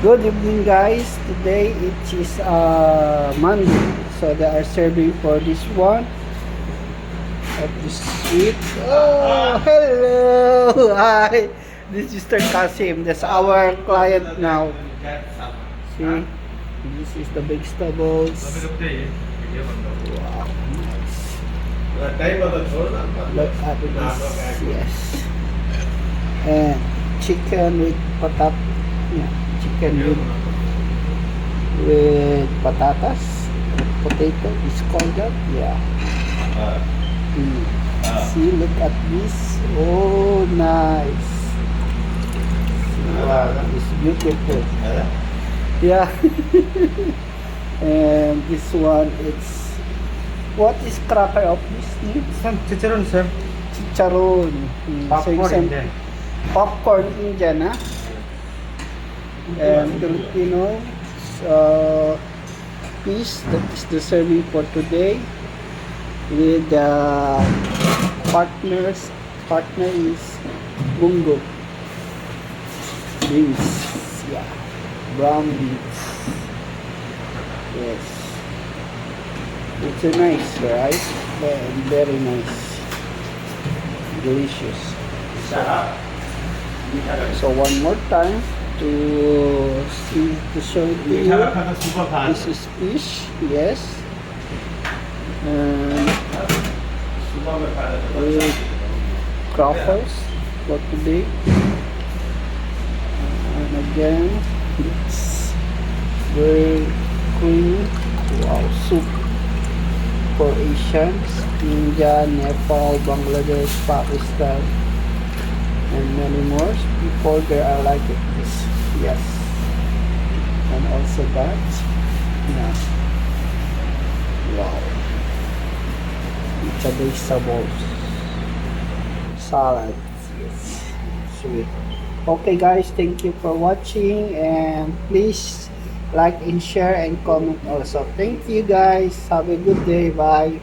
Good evening guys. Today it is Monday. So they are serving for this one of this sweet. Oh, hello. Hi. This is Mr. Kasim. That's our client now. See? This is the vegetables. Wow. Nice. Look at this. Yes. And chicken with patat. Yeah. Chicken with patatas, potato is called that. Yeah. See, look at this. Oh, nice. Wow, it's beautiful. Yeah. And this one, it's what is cracker of this name? Some chicharon, sir. Chicharon. Popcorn Indian. Popcorn Indian, huh? And Filipino piece. That is the serving for today. With the partner is bungo beans. Yeah, brown beans. Yes, it's a nice, right? And very nice, delicious. So one more time to see to show you. This is fish, yes, and with crackers for today. And again, it's very creamy. Wow, soup for Asians, India, Nepal, Bangladesh, Pakistan, and many more. Before there are like this, yes, and also that. Yeah. Wow, it's a vegetable salad. Yes, sweet. Okay guys, thank you for watching, and please like and share and comment also. Thank you guys, have a good day. Bye.